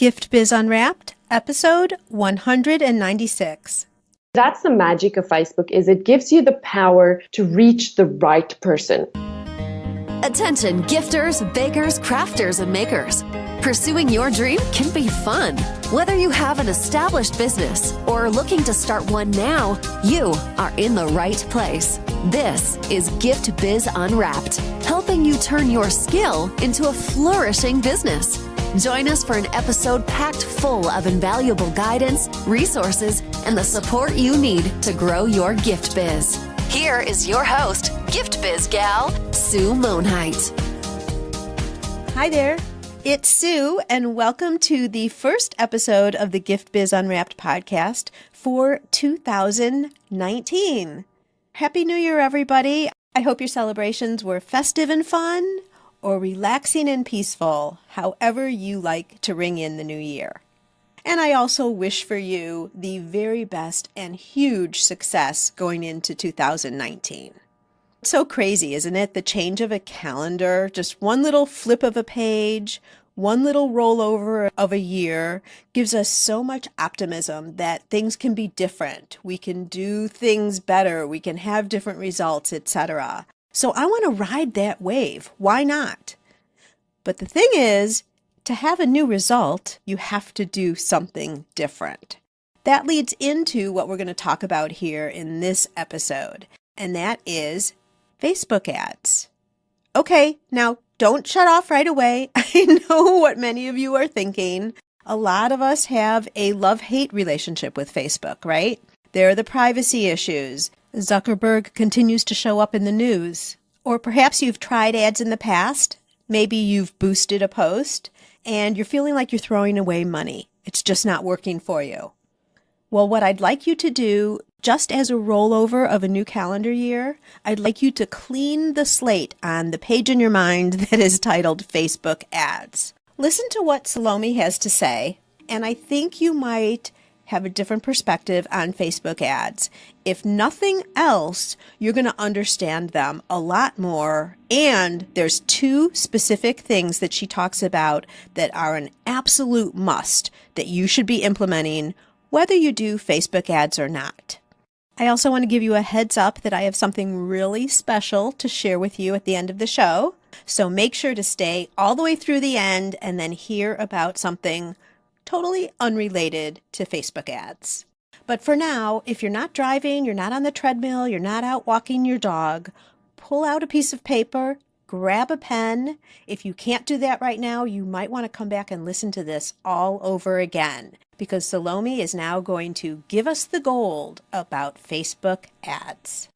Gift Biz Unwrapped, episode 196. That's the magic of Facebook, is it gives you the power to reach the right person. Attention gifters, bakers, crafters, and makers. Pursuing your dream can be fun. Whether you have an established business or are looking to start one now, you are in the right place. This is Gift Biz Unwrapped, helping you turn your skill into a flourishing business. Join us for an episode packed full of invaluable guidance, resources, and the support you need to grow your gift biz. Here is your host, Gift Biz gal, Sue Monheit. Hi there, it's Sue, and welcome to the first episode of the Gift Biz Unwrapped podcast for 2019. Happy New Year, everybody. I hope your celebrations were festive and fun, or relaxing and peaceful, however you like to ring in the new year. And I also wish for you the very best and huge success going into 2019. It's so crazy, isn't it? The change of a calendar, just one little flip of a page, one little rollover of a year gives us so much optimism that things can be different. We can do things better. We can have different results, etc. So I want to ride that wave. Why not? But the thing is, to have a new result, you have to do something different. That leads into what we're going to talk about here in this episode, and that is Facebook ads. Okay, now don't shut off right away. I know what many of you are thinking. A lot of us have a love-hate relationship with Facebook, right? There are the privacy issues. Zuckerberg continues to show up in the news. Or perhaps you've tried ads in the past. Maybe you've boosted a post and you're feeling like you're throwing away money. It's just not working for you. Well, what I'd like you to do, just as a rollover of a new calendar year, I'd like you to clean the slate on the page in your mind that is titled Facebook ads. Listen to what Salome has to say, and I think you might have a different perspective on Facebook ads. If nothing else, you're going to understand them a lot more. And there's two specific things that she talks about that are an absolute must that you should be implementing, whether you do Facebook ads or not. I also want to give you a heads up that I have something really special to share with you at the end of the show. So make sure to stay all the way through the end and then hear about something totally unrelated to Facebook ads. But for now, if you're not driving, you're not on the treadmill, you're not out walking your dog, pull out a piece of paper, grab a pen. If you can't do that right now, you might want to come back and listen to this all over again, because Salome is now going to give us the gold about Facebook ads.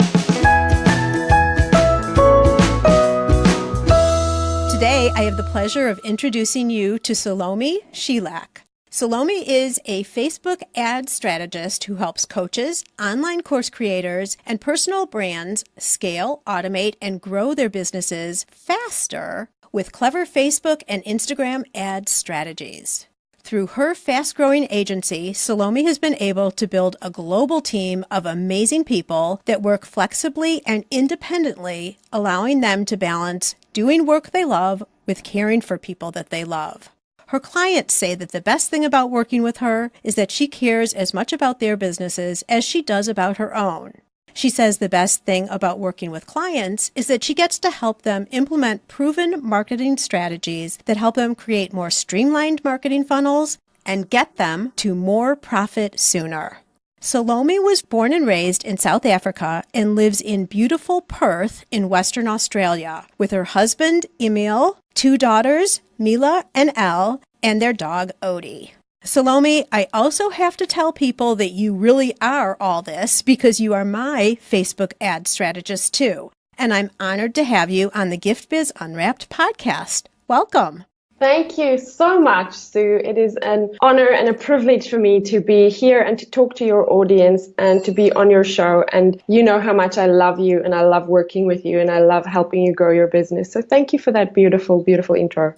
Today, I have the pleasure of introducing you to Salome Schillack. Salome is a Facebook ad strategist who helps coaches, online course creators, and personal brands scale, automate, and grow their businesses faster with clever Facebook and Instagram ad strategies. Through her fast-growing agency, Salome has been able to build a global team of amazing people that work flexibly and independently, allowing them to balance doing work they love with caring for people that they love. Her clients say that the best thing about working with her is that she cares as much about their businesses as she does about her own. She says the best thing about working with clients is that she gets to help them implement proven marketing strategies that help them create more streamlined marketing funnels and get them to more profit sooner. Salome was born and raised in South Africa and lives in beautiful Perth in Western Australia with her husband, Emil, two daughters, Milla and Elle, and their dog, Odie. Salome, I also have to tell people that you really are all this because you are my Facebook ad strategist too. And I'm honored to have you on the Gift Biz Unwrapped podcast. Welcome. Thank you so much, Sue. It is an honor and a privilege for me to be here and to talk to your audience and to be on your show. And you know how much I love you and I love working with you and I love helping you grow your business. So thank you for that beautiful, beautiful intro.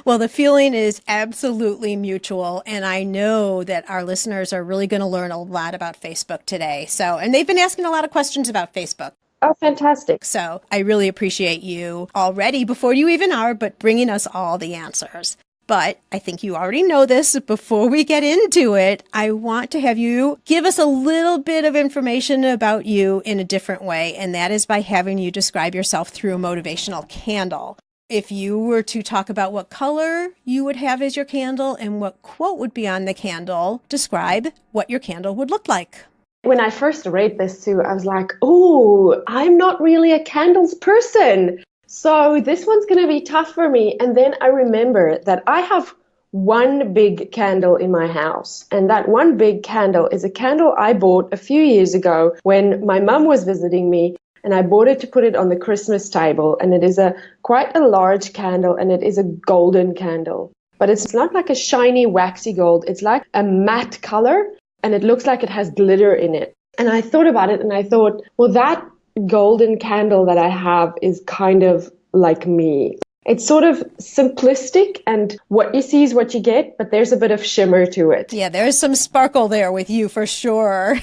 Well, the feeling is absolutely mutual. And I know that our listeners are really going to learn a lot about Facebook today. And they've been asking a lot of questions about Facebook. Oh, fantastic. So I really appreciate you already, before you even are, but bringing us all the answers. But I think you already know this. Before we get into it, I want to have you give us a little bit of information about you in a different way, and that is by having you describe yourself through a motivational candle. If you were to talk about what color you would have as your candle and what quote would be on the candle, describe what your candle would look like. When I first read this, Sue, I was like, oh, I'm not really a candles person. So this one's going to be tough for me. And then I remember that I have one big candle in my house. And that one big candle is a candle I bought a few years ago when my mum was visiting me. And I bought it to put it on the Christmas table. And it is quite a large candle, and it is a golden candle. But it's not like a shiny, waxy gold. It's like a matte color, and it looks like it has glitter in it. And I thought about it, and I thought, well, that golden candle that I have is kind of like me. It's sort of simplistic, and what you see is what you get, but there's a bit of shimmer to it. Yeah, there's some sparkle there with you for sure.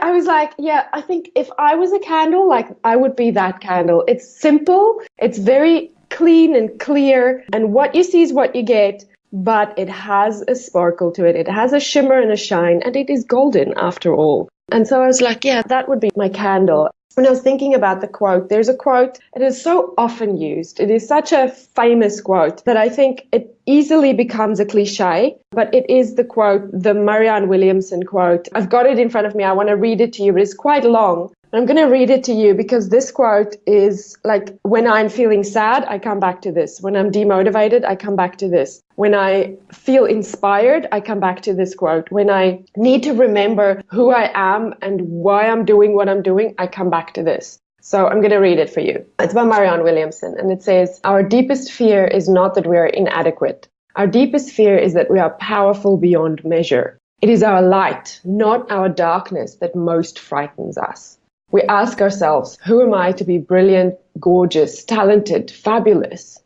I was like, yeah, I think if I was a candle, like I would be that candle. It's simple, it's very clean and clear, and what you see is what you get, but it has a sparkle to it. It has a shimmer and a shine, and it is golden after all. And so I was like, yeah, that would be my candle. When I was thinking about the quote, there's a quote, it is so often used. It is such a famous quote that I think it easily becomes a cliche, but it is the quote, the Marianne Williamson quote. I've got it in front of me. I want to read it to you, but it's quite long. I'm going to read it to you because this quote is like, when I'm feeling sad, I come back to this. When I'm demotivated, I come back to this. When I feel inspired, I come back to this quote. When I need to remember who I am and why I'm doing what I'm doing, I come back to this. So I'm going to read it for you. It's by Marianne Williamson, and it says, "Our deepest fear is not that we are inadequate. Our deepest fear is that we are powerful beyond measure. It is our light, not our darkness, that most frightens us. We ask ourselves, who am I to be brilliant, gorgeous, talented, fabulous?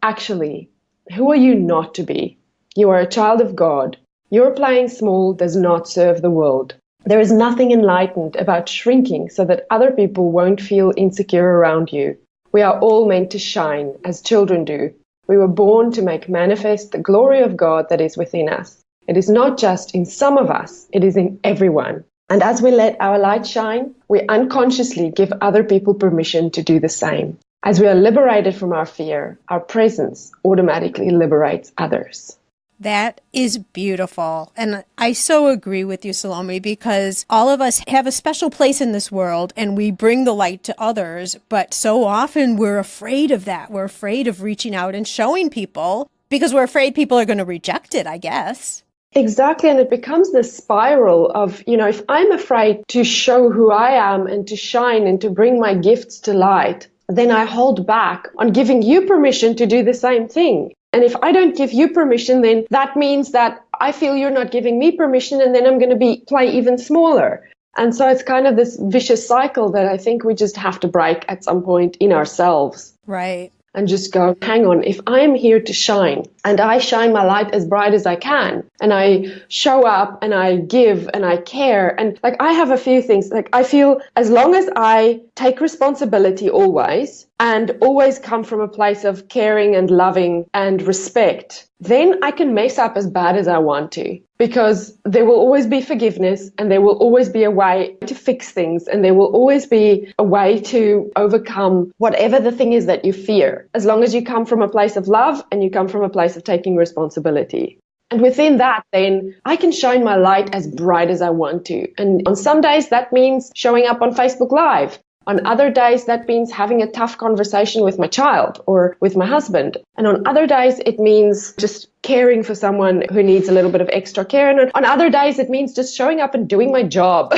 Actually, who are you not to be? You are a child of God. Your playing small does not serve the world. There is nothing enlightened about shrinking so that other people won't feel insecure around you. We are all meant to shine, as children do. We were born to make manifest the glory of God that is within us. It is not just in some of us, it is in everyone. And as we let our light shine, we unconsciously give other people permission to do the same. As we are liberated from our fear, our presence automatically liberates others." That is beautiful. And I so agree with you, Salome, because all of us have a special place in this world and we bring the light to others. But so often we're afraid of that. We're afraid of reaching out and showing people because we're afraid people are going to reject it, I guess. Exactly. And it becomes this spiral of, if I'm afraid to show who I am and to shine and to bring my gifts to light, then I hold back on giving you permission to do the same thing. And if I don't give you permission, then that means that I feel you're not giving me permission, and then I'm going to play even smaller. And so it's kind of this vicious cycle that I think we just have to break at some point in ourselves. Right. And just go, hang on, if I am here to shine and I shine my light as bright as I can and I show up and I give and I care, and like I have a few things, like I feel as long as I take responsibility always and always come from a place of caring and loving and respect, then I can mess up as bad as I want to, because there will always be forgiveness and there will always be a way to fix things and there will always be a way to overcome whatever the thing is that you fear, as long as you come from a place of love and you come from a place of taking responsibility. And within that, then I can shine my light as bright as I want to. And on some days that means showing up on Facebook Live. On other days, that means having a tough conversation with my child or with my husband. And on other days, it means just caring for someone who needs a little bit of extra care. And on other days, it means just showing up and doing my job.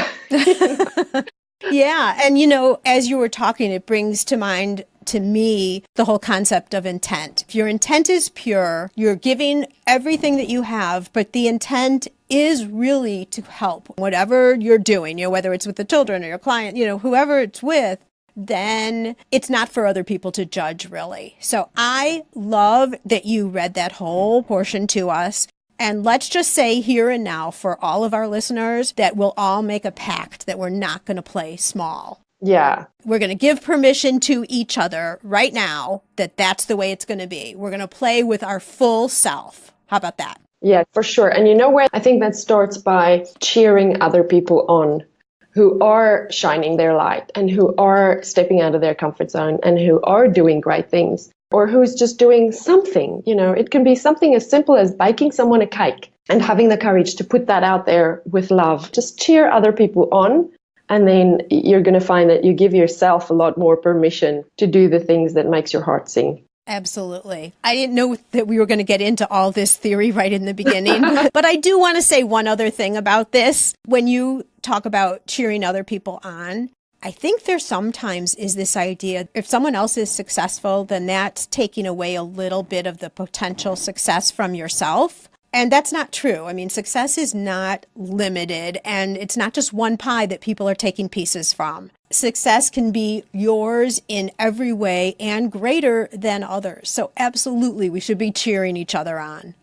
Yeah. And, as you were talking, it brings to mind to me the whole concept of intent. If your intent is pure, you're giving everything that you have, but the intent is really to help whatever you're doing, whether it's with the children or your client, whoever it's with, then it's not for other people to judge, really. So I love that you read that whole portion to us. And let's just say here and now for all of our listeners that we'll all make a pact that we're not going to play small. Yeah. We're going to give permission to each other right now that that's the way it's going to be. We're going to play with our full self. How about that? Yeah, for sure. And you know what? I think that starts by cheering other people on who are shining their light and who are stepping out of their comfort zone and who are doing great things, or who's just doing something. You know, it can be something as simple as baking someone a cake and having the courage to put that out there with love. Just cheer other people on. And then you're going to find that you give yourself a lot more permission to do the things that makes your heart sing. Absolutely. I didn't know that we were going to get into all this theory right in the beginning, but I do want to say one other thing about this. When you talk about cheering other people on, I think there sometimes is this idea, if someone else is successful, then that's taking away a little bit of the potential success from yourself. And that's not true. I mean, success is not limited, and it's not just one pie that people are taking pieces from. Success can be yours in every way and greater than others. So absolutely, we should be cheering each other on.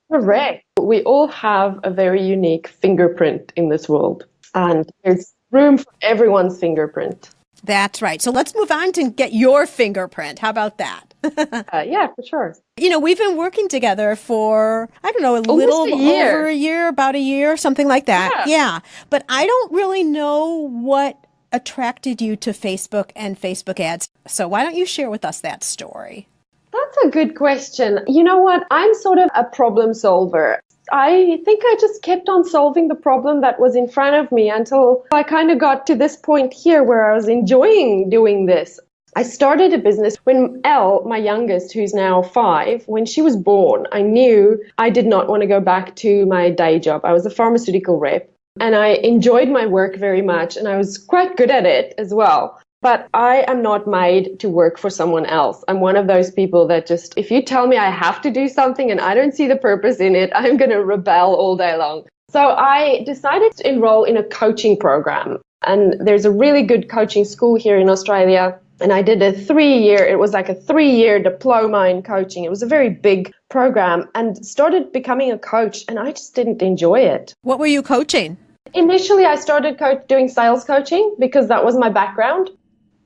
Correct. We all have a very unique fingerprint in this world, and there's room for everyone's fingerprint. That's right. So let's move on to get your fingerprint. How about that? Yeah, for sure. You know, we've been working together for, I don't know, over a year, about a year, something like that. Yeah. But I don't really know what attracted you to Facebook and Facebook ads. So why don't you share with us that story? That's a good question. You know what? I'm sort of a problem solver. I think I just kept on solving the problem that was in front of me until I kind of got to this point here where I was enjoying doing this. I started a business when Elle, my youngest, who's now 5, when she was born, I knew I did not want to go back to my day job. I was a pharmaceutical rep and I enjoyed my work very much and I was quite good at it as well. But I am not made to work for someone else. I'm one of those people that just, if you tell me I have to do something and I don't see the purpose in it, I'm going to rebel all day long. So I decided to enroll in a coaching program. And there's a really good coaching school here in Australia. And I did it was like a 3-year diploma in coaching. It was a very big program and started becoming a coach. And I just didn't enjoy it. What were you coaching? Initially, I started doing sales coaching because that was my background.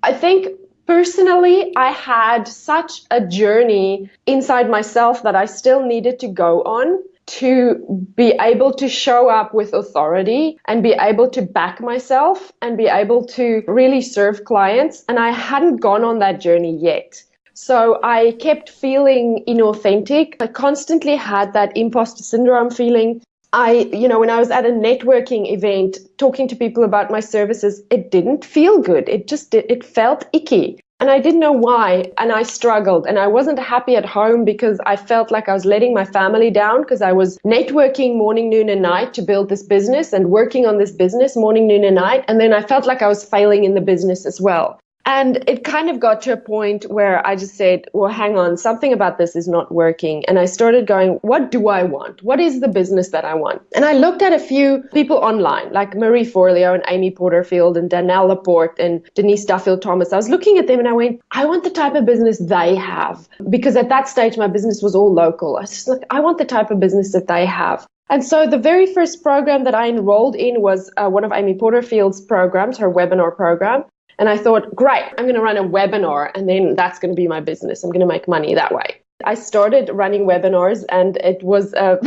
I think personally, I had such a journey inside myself that I still needed to go on to be able to show up with authority and be able to back myself and be able to really serve clients. And I hadn't gone on that journey yet. So I kept feeling inauthentic. I constantly had that imposter syndrome feeling. When I was at a networking event talking to people about my services, it didn't feel good. It felt icky. And I didn't know why. And I struggled. And I wasn't happy at home because I felt like I was letting my family down because I was networking morning, noon, and night to build this business and working on this business morning, noon, and night. And then I felt like I was failing in the business as well. And it kind of got to a point where I just said, well, hang on, something about this is not working. And I started going, what do I want? What is the business that I want? And I looked at a few people online, like Marie Forleo and Amy Porterfield and Danielle Laporte and Denise Duffield Thomas. I was looking at them and I went, I want the type of business they have. Because at that stage, my business was all local. I was just like, I want the type of business that they have. And so the very first program that I enrolled in was one of Amy Porterfield's programs, her webinar program. And I thought, great, I'm going to run a webinar and then that's going to be my business. I'm going to make money that way. I started running webinars and it was a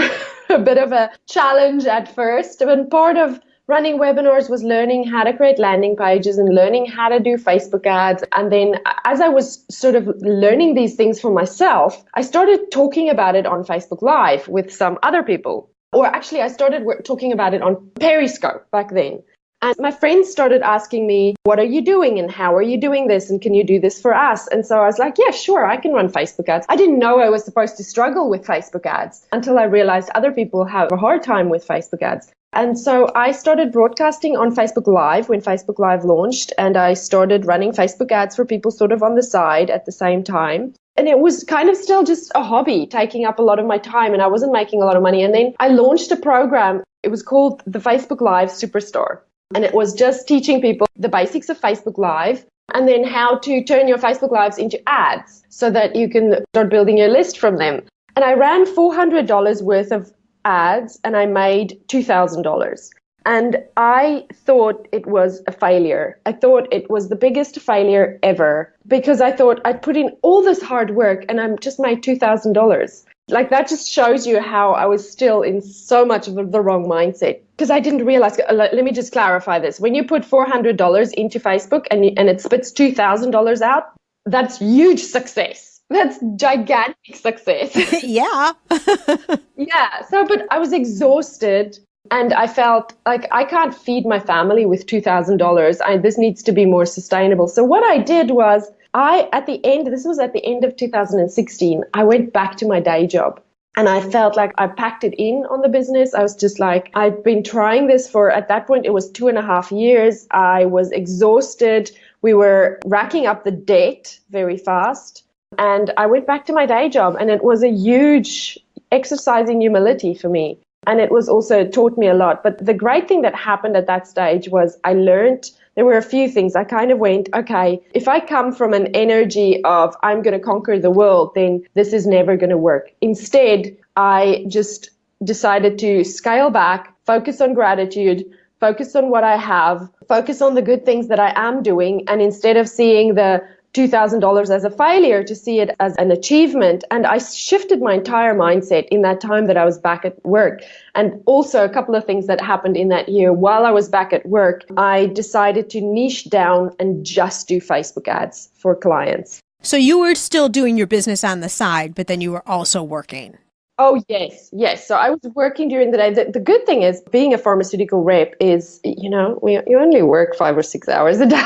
bit of a challenge at first. And part of running webinars was learning how to create landing pages and learning how to do Facebook ads. And then as I was sort of learning these things for myself, I started talking about it on Facebook Live with some other people. Or actually, I started talking about it on Periscope back then. And my friends started asking me, what are you doing and how are you doing this? And can you do this for us? And so I was like, yeah, sure, I can run Facebook ads. I didn't know I was supposed to struggle with Facebook ads until I realized other people have a hard time with Facebook ads. And so I started broadcasting on Facebook Live when Facebook Live launched. And I started running Facebook ads for people sort of on the side at the same time. And it was kind of still just a hobby, taking up a lot of my time. And I wasn't making a lot of money. And then I launched a program. It was called the Facebook Live Superstar. And it was just teaching people the basics of Facebook Live and then how to turn your Facebook Lives into ads so that you can start building your list from them. And I ran $400 worth of ads and I made $2,000. And I thought it was a failure. I thought it was the biggest failure ever because I thought I'd put in all this hard work and I'm just made $2,000. Like that just shows you how I was still in so much of the wrong mindset because I didn't realize. Let me just clarify this. When you put $400 into Facebook and it spits $2,000 out, that's huge success. That's gigantic success. Yeah. Yeah. So, but I was exhausted. And I felt like I can't feed my family with $2,000. This needs to be more sustainable. So what I did was this was at the end of 2016, I went back to my day job and I felt like I packed it in on the business. I was just like, I'd been trying this for, at that point, it was 2.5 years. I was exhausted. We were racking up the debt very fast. And I went back to my day job and it was a huge exercise in humility for me. And it was also taught me a lot. But the great thing that happened at that stage was I learned there were a few things. I kind of went, okay, if I come from an energy of I'm going to conquer the world, then this is never going to work. Instead, I just decided to scale back, focus on gratitude, focus on what I have, focus on the good things that I am doing. And instead of seeing the $2,000 as a failure, to see it as an achievement. And I shifted my entire mindset in that time that I was back at work. And also a couple of things that happened in that year while I was back at work, I decided to niche down and just do Facebook ads for clients. So you were still doing your business on the side, but then you were also working. Oh, yes. So I was working during the day. The good thing is being a pharmaceutical rep is, you only work 5 or 6 hours a day.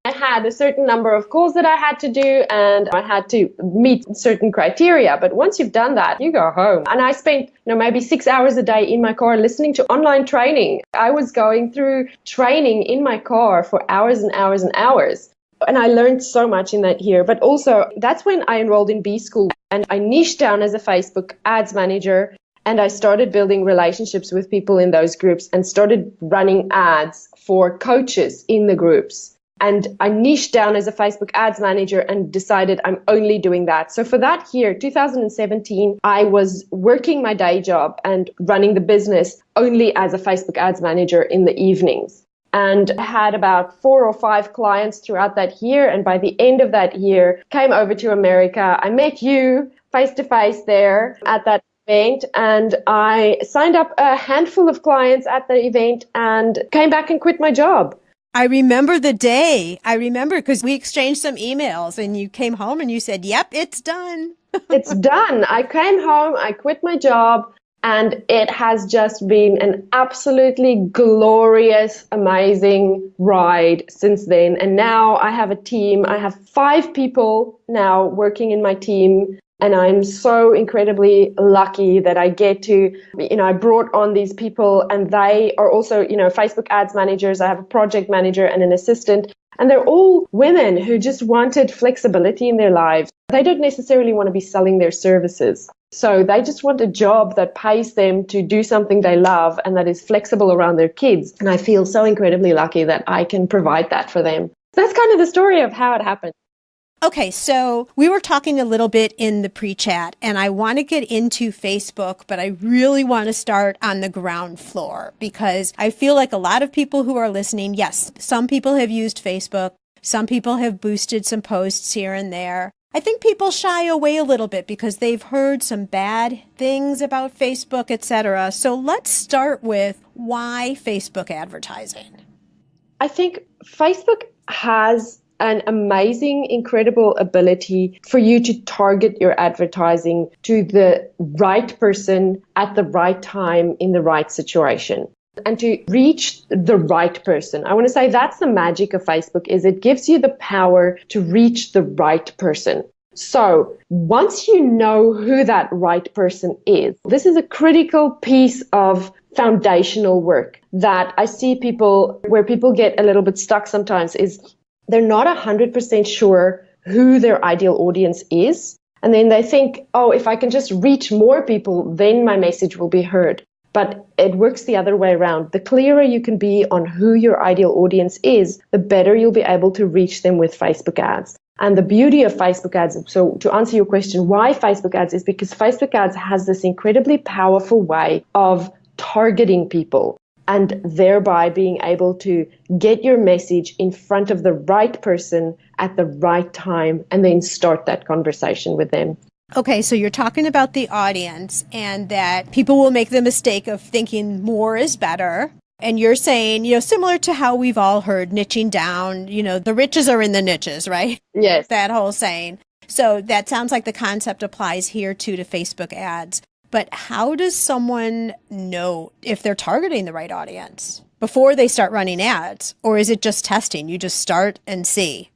I had a certain number of calls that I had to do and I had to meet certain criteria. But once you've done that, you go home. And I spent, maybe 6 hours a day in my car listening to online training. I was going through training in my car for hours and hours and hours. And I learned so much in that year. But also, that's when I enrolled in B School and I niched down as a Facebook ads manager. And I started building relationships with people in those groups and started running ads for coaches in the groups. And I niched down as a Facebook ads manager and decided I'm only doing that. So for that year, 2017, I was working my day job and running the business only as a Facebook ads manager in the evenings. And I had about 4 or 5 clients throughout that year. And by the end of that year, came over to America. I met you face to face there at that event. And I signed up a handful of clients at the event and came back and quit my job. I remember the day. I remember because we exchanged some emails and you came home and you said, yep, it's done. It's done. I came home, I quit my job, and it has just been an absolutely glorious, amazing ride since then. And now I have a team. I have 5 people now working in my team. And I'm so incredibly lucky that I get to, I brought on these people and they are also, Facebook ads managers. I have a project manager and an assistant. And they're all women who just wanted flexibility in their lives. They don't necessarily want to be selling their services. So they just want a job that pays them to do something they love and that is flexible around their kids. And I feel so incredibly lucky that I can provide that for them. That's kind of the story of how it happened. Okay, so we were talking a little bit in the pre-chat, and I want to get into Facebook, but I really want to start on the ground floor because I feel like a lot of people who are listening, yes, some people have used Facebook, some people have boosted some posts here and there. I think people shy away a little bit because they've heard some bad things about Facebook, etc. So let's start with why Facebook advertising. I think Facebook has an amazing, incredible ability for you to target your advertising to the right person at the right time in the right situation and to reach the right person. I want to say that's the magic of Facebook is it gives you the power to reach the right person. So once you know who that right person is, this is a critical piece of foundational work that I see where people get a little bit stuck sometimes is they're not 100% sure who their ideal audience is. And then they think, if I can just reach more people, then my message will be heard. But it works the other way around. The clearer you can be on who your ideal audience is, the better you'll be able to reach them with Facebook ads. And the beauty of Facebook ads, so to answer your question, why Facebook ads is because Facebook ads has this incredibly powerful way of targeting people. and thereby being able to get your message in front of the right person at the right time and then start that conversation with them. Okay, so you're talking about the audience and that people will make the mistake of thinking more is better. And you're saying, similar to how we've all heard niching down, the riches are in the niches, right? Yes. That whole saying. So that sounds like the concept applies here too to Facebook ads. But how does someone know if they're targeting the right audience before they start running ads? Or is it just testing? You just start and see?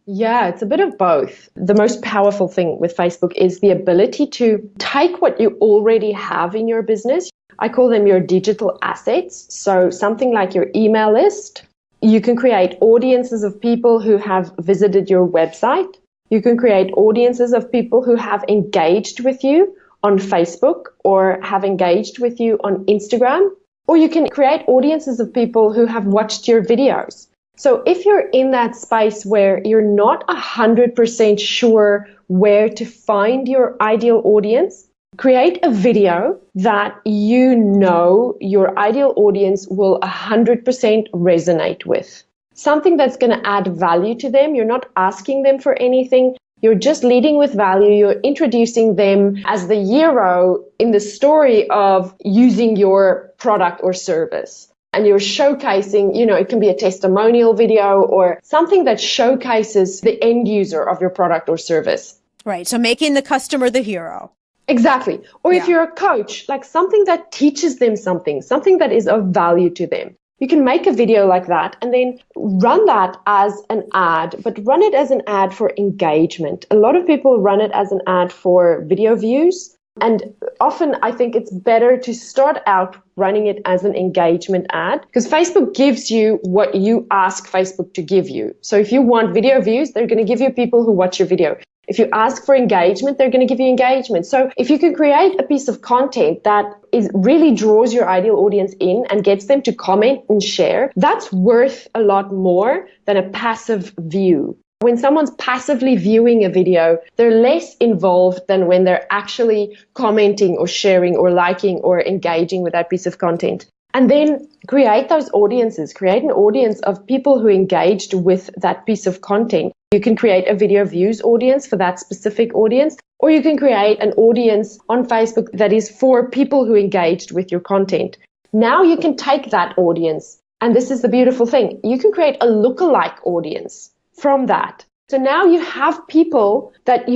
Yeah, it's a bit of both. The most powerful thing with Facebook is the ability to take what you already have in your business. I call them your digital assets. So something like your email list. You can create audiences of people who have visited your website. You can create audiences of people who have engaged with you on Facebook or have engaged with you on Instagram. Or you can create audiences of people who have watched your videos. So if you're in that space where you're not 100% sure where to find your ideal audience, create a video that your ideal audience will 100% resonate with. Something that's going to add value to them. You're not asking them for anything. You're just leading with value. You're introducing them as the hero in the story of using your product or service. And you're showcasing, it can be a testimonial video or something that showcases the end user of your product or service. Right. So making the customer the hero. Exactly. Or if you're a coach, like something that teaches them something that is of value to them. You can make a video like that and then run that as an ad, but run it as an ad for engagement. A lot of people run it as an ad for video views. And often I think it's better to start out running it as an engagement ad because Facebook gives you what you ask Facebook to give you. So if you want video views, they're going to give you people who watch your video. If you ask for engagement, they're going to give you engagement. So if you can create a piece of content that really draws your ideal audience in and gets them to comment and share, that's worth a lot more than a passive view. When someone's passively viewing a video, they're less involved than when they're actually commenting or sharing or liking or engaging with that piece of content. And then create those audiences. Create an audience of people who engaged with that piece of content. You can create a video views audience for that specific audience, or you can create an audience on Facebook that is for people who engaged with your content. Now you can take that audience, and this is the beautiful thing, you can create a lookalike audience from that. So now you have people that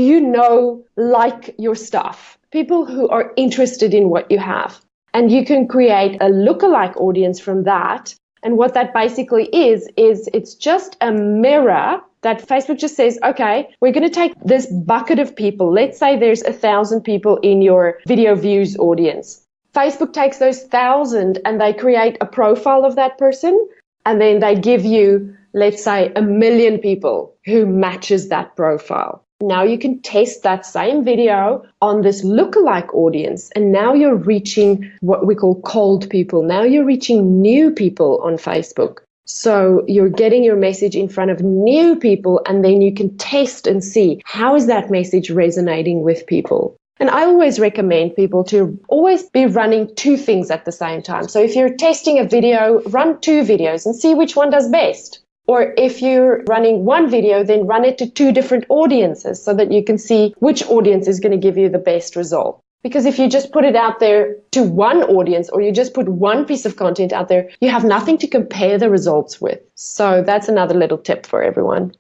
like your stuff, people who are interested in what you have. And you can create a lookalike audience from that. And what that basically is it's just a mirror that Facebook just says, okay, we're going to take this bucket of people. Let's say there's 1,000 people in your video views audience. Facebook takes those 1,000 and they create a profile of that person. And then they give you, let's say, 1 million people who matches that profile. Now you can test that same video on this lookalike audience. And now you're reaching what we call cold people. Now you're reaching new people on Facebook. So you're getting your message in front of new people, and then you can test and see how is that message resonating with people. And I always recommend people to always be running 2 things at the same time. So if you're testing a video, run 2 videos and see which one does best. Or if you're running 1 video, then run it to 2 different audiences so that you can see which audience is going to give you the best result. Because if you just put it out there to one audience or you just put one piece of content out there, you have nothing to compare the results with. So that's another little tip for everyone.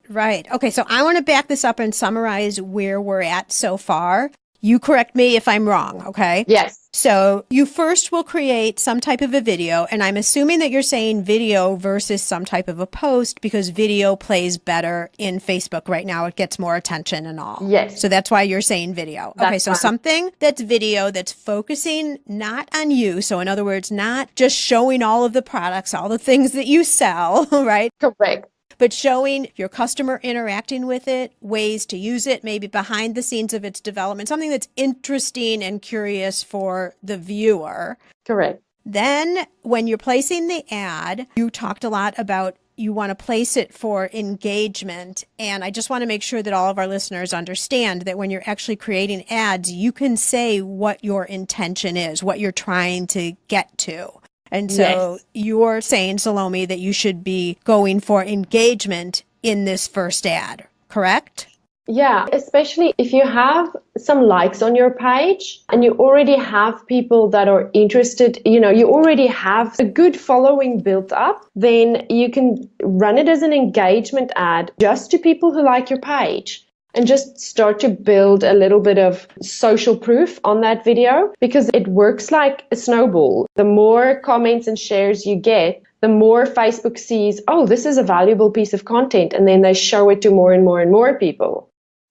Right. Okay, so I want to back this up and summarize where we're at so far. You correct me if I'm wrong, okay? Yes. So you first will create some type of a video, and I'm assuming that you're saying video versus some type of a post because video plays better in Facebook right now. It gets more attention and all. Yes. So that's why you're saying video. That's okay, so fine. something that's video that's focusing not on you. So in other words, not just showing all of the products, all the things that you sell, right? Correct. But showing your customer interacting with it, ways to use it, maybe behind the scenes of its development, something that's interesting and curious for the viewer. Correct. Then when you're placing the ad, you talked a lot about you want to place it for engagement. And I just want to make sure that all of our listeners understand that when you're actually creating ads, you can say what your intention is, what you're trying to get to. And so Yes. you're saying, Salome, that you should be going for engagement in this first ad, correct? Yeah, especially if you have some likes on your page and you already have people that are interested, you already have a good following built up, then you can run it as an engagement ad just to people who like your page and just start to build a little bit of social proof on that video because it works like a snowball. The more comments and shares you get, the more Facebook sees, oh, this is a valuable piece of content, and then they show it to more and more and more people.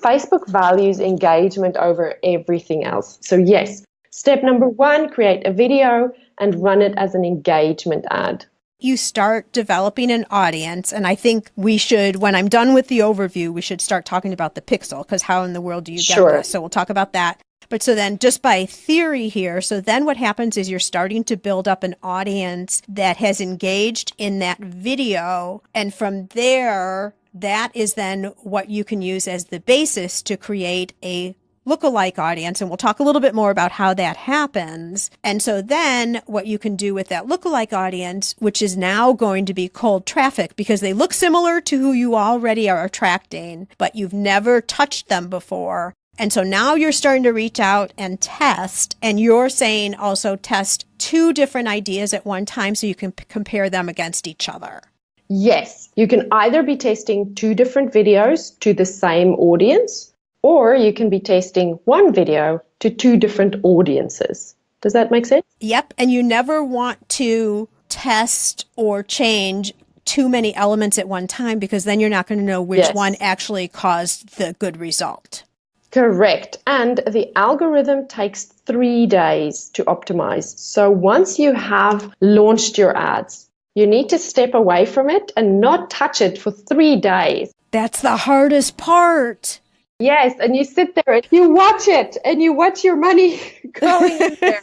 Facebook values engagement over everything else. So yes, step number 1, create a video and run it as an engagement ad. You start developing an audience, and I think we should, when I'm done with the overview, we should start talking about the pixel, because how in the world do you get this? So we'll talk about that. But so then just by theory here, so then what happens is you're starting to build up an audience that has engaged in that video, and from there, that is then what you can use as the basis to create a lookalike audience. And we'll talk a little bit more about how that happens. And so then what you can do with that lookalike audience, which is now going to be cold traffic because they look similar to who you already are attracting, but you've never touched them before. And so now you're starting to reach out and test, and you're saying also test 2 different ideas at one time so you can compare them against each other. Yes, you can either be testing 2 different videos to the same audience, or you can be testing 1 video to 2 different audiences. Does that make sense? Yep. And you never want to test or change too many elements at one time because then you're not going to know which one actually caused the good result. Correct. And the algorithm takes 3 days to optimize. So once you have launched your ads, you need to step away from it and not touch it for 3 days. That's the hardest part. Yes, and you sit there and you watch it and you watch your money going in there.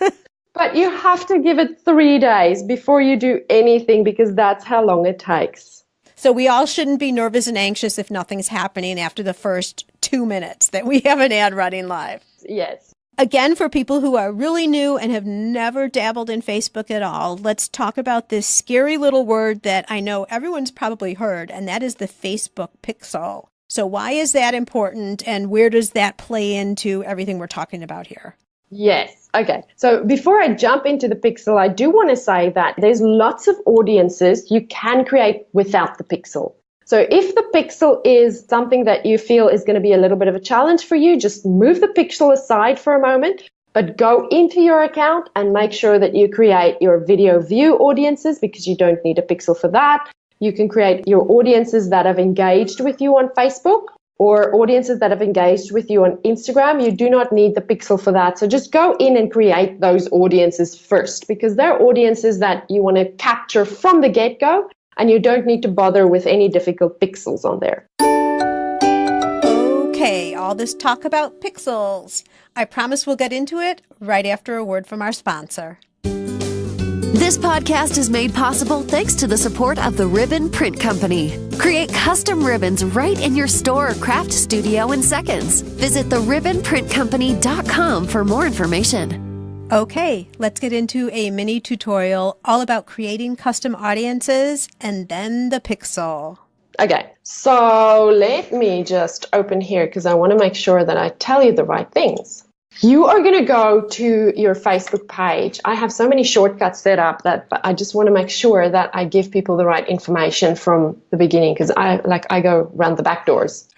But you have to give it 3 days before you do anything because that's how long it takes. So we all shouldn't be nervous and anxious if nothing's happening after the first 2 minutes that we have an ad running live. Yes. Again, for people who are really new and have never dabbled in Facebook at all, let's talk about this scary little word that I know everyone's probably heard, and that is the Facebook pixel. So why is that important, and where does that play into everything we're talking about here? Yes. Okay. So before I jump into the pixel, I do want to say that there's lots of audiences you can create without the pixel. So if the pixel is something that you feel is going to be a little bit of a challenge for you, just move the pixel aside for a moment, but go into your account and make sure that you create your video view audiences because you don't need a pixel for that. You can create your audiences that have engaged with you on Facebook or audiences that have engaged with you on Instagram. You do not need the pixel for that. So just go in and create those audiences first because they're audiences that you want to capture from the get-go. And you don't need to bother with any difficult pixels on there. Okay, all this talk about pixels. I promise we'll get into it right after a word from our sponsor. This podcast is made possible thanks to the support of the Ribbon Print Company. Create custom ribbons right in your store or craft studio in seconds. Visit theribbonprintcompany.com for more information. Okay, let's get into a mini tutorial all about creating custom audiences and then the pixel. Okay, so let me just open here because I want to make sure that I tell you the right things. You are going to go to your Facebook page. I have so many shortcuts set up that I just want to make sure that I give people the right information from the beginning because I go round the back doors.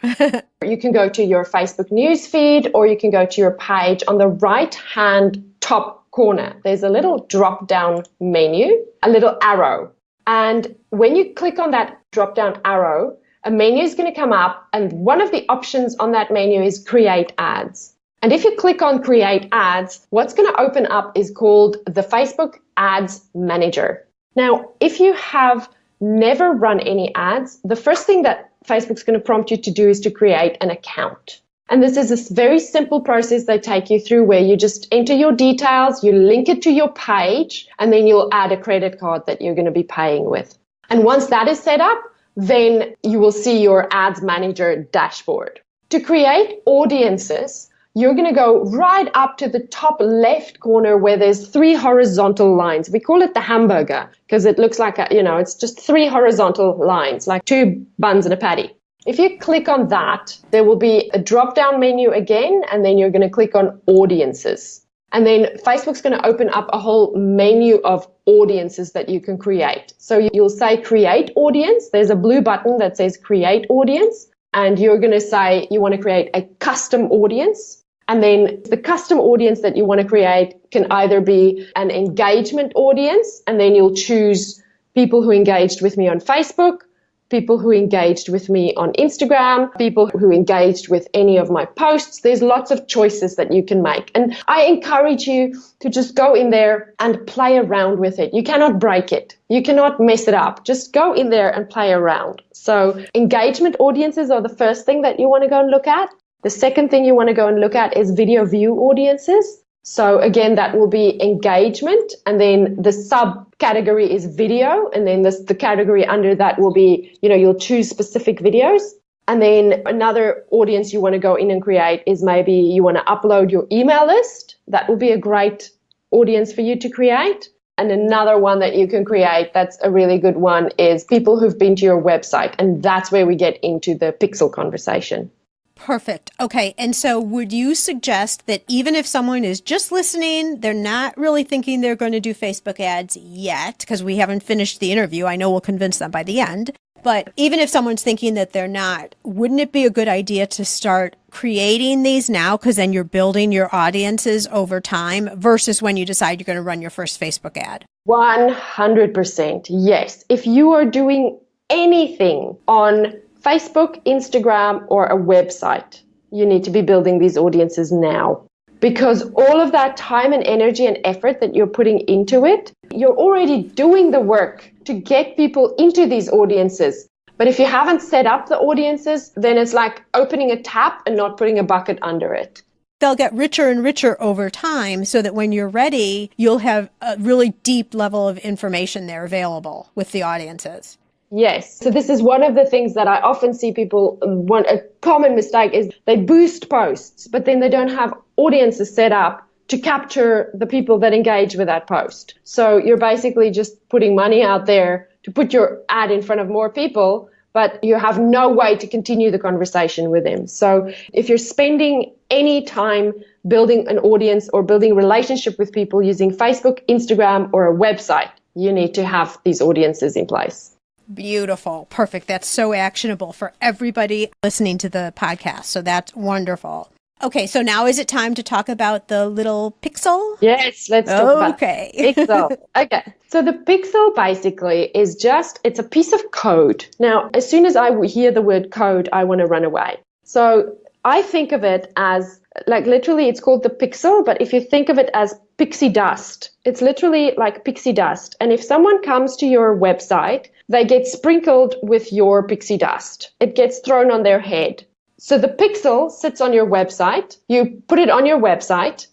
You can go to your Facebook newsfeed or you can go to your page. On the right-hand top corner, there's a little drop-down menu, a little arrow. And when you click on that drop-down arrow, a menu is going to come up, and one of the options on that menu is Create Ads. And if you click on Create Ads, what's going to open up is called the Facebook Ads Manager. Now, if you have never run any ads, the first thing that Facebook's going to prompt you to do is to create an account. And this is a very simple process they take you through where you just enter your details, you link it to your page, and then you'll add a credit card that you're going to be paying with. And once that is set up, then you will see your Ads Manager dashboard. To create audiences, you're going to go right up to the top left corner where there's 3 horizontal lines. We call it the hamburger because it looks like, it's just 3 horizontal lines, like 2 buns and a patty. If you click on that, there will be a drop-down menu again, and then you're going to click on audiences. And then Facebook's going to open up a whole menu of audiences that you can create. So you'll say create audience. There's a blue button that says create audience. And you're going to say you want to create a custom audience. And then the custom audience that you want to create can either be an engagement audience, and then you'll choose people who engaged with me on Facebook, people who engaged with me on Instagram, people who engaged with any of my posts. There's lots of choices that you can make. And I encourage you to just go in there and play around with it. You cannot break it. You cannot mess it up. Just go in there and play around. So engagement audiences are the first thing that you want to go and look at. The second thing you want to go and look at is video view audiences. So again, that will be engagement, and then the subcategory is video, and then the category under that will be, you'll choose specific videos. And then another audience you want to go in and create is maybe you want to upload your email list. That will be a great audience for you to create. And another one that you can create that's a really good one is people who've been to your website, and that's where we get into the pixel conversation. Perfect. Okay. And so would you suggest that even if someone is just listening, they're not really thinking they're going to do Facebook ads yet, because we haven't finished the interview. I know we'll convince them by the end. But even if someone's thinking that they're not, wouldn't it be a good idea to start creating these now? Because then you're building your audiences over time versus when you decide you're going to run your first Facebook ad. 100%. Yes. If you are doing anything on Facebook, Instagram, or a website, you need to be building these audiences now, because all of that time and energy and effort that you're putting into it, you're already doing the work to get people into these audiences. But if you haven't set up the audiences, then it's like opening a tap and not putting a bucket under it. They'll get richer and richer over time so that when you're ready, you'll have a really deep level of information there available with the audiences. Yes. So this is one of the things that I often see people, a common mistake is they boost posts, but then they don't have audiences set up to capture the people that engage with that post. So you're basically just putting money out there to put your ad in front of more people, but you have no way to continue the conversation with them. So if you're spending any time building an audience or building a relationship with people using Facebook, Instagram, or a website, you need to have these audiences in place. Beautiful. Perfect. That's so actionable for everybody listening to the podcast. So that's wonderful. Okay, so now is it time to talk about the little pixel? Yes, let's talk about pixel. Okay, so the pixel basically is it's a piece of code. Now, as soon as I hear the word code, I want to run away. So I think of it as, like, literally it's called the pixel, but if you think of it as pixie dust, it's literally like pixie dust. And if someone comes to your website, they get sprinkled with your pixie dust. It gets thrown on their head. So the pixel sits on your website. You put it on your website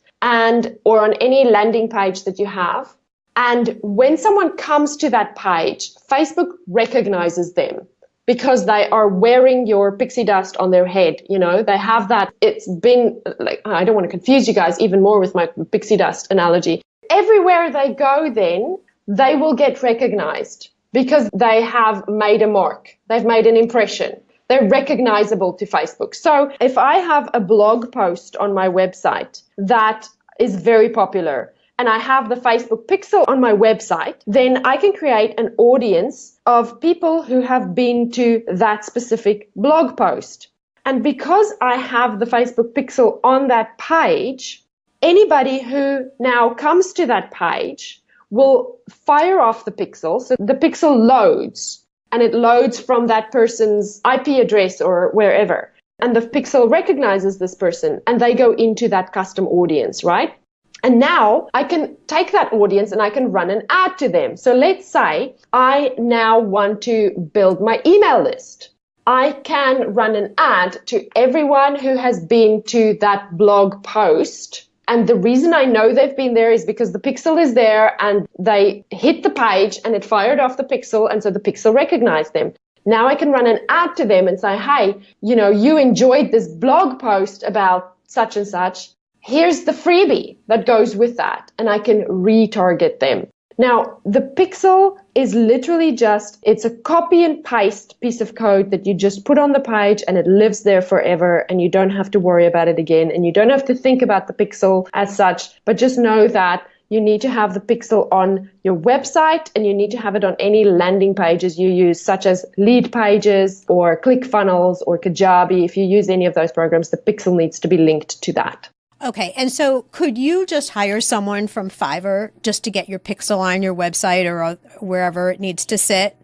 or on any landing page that you have. And when someone comes to that page, Facebook recognizes them because they are wearing your pixie dust on their head. They have that. It's been like, I don't want to confuse you guys even more with my pixie dust analogy. Everywhere they go, then they will get recognized, because they have made a mark. They've made an impression. They're recognizable to Facebook. So if I have a blog post on my website that is very popular and I have the Facebook pixel on my website, then I can create an audience of people who have been to that specific blog post. And because I have the Facebook pixel on that page, anybody who now comes to that page will fire off the pixel. So the pixel loads, and it loads from that person's IP address or wherever. And the pixel recognizes this person, and they go into that custom audience, right? And now I can take that audience and I can run an ad to them. So let's say I now want to build my email list. I can run an ad to everyone who has been to that blog post. And the reason I know they've been there is because the pixel is there and they hit the page and it fired off the pixel, and so the pixel recognized them. Now I can run an ad to them and say, hey, you enjoyed this blog post about such and such. Here's the freebie that goes with that, and I can retarget them. Now, the pixel is literally it's a copy and paste piece of code that you just put on the page and it lives there forever, and you don't have to worry about it again, and you don't have to think about the pixel as such, but just know that you need to have the pixel on your website, and you need to have it on any landing pages you use, such as lead pages or ClickFunnels or Kajabi. If you use any of those programs, the pixel needs to be linked to that. Okay, and so could you just hire someone from Fiverr just to get your pixel on your website or wherever it needs to sit?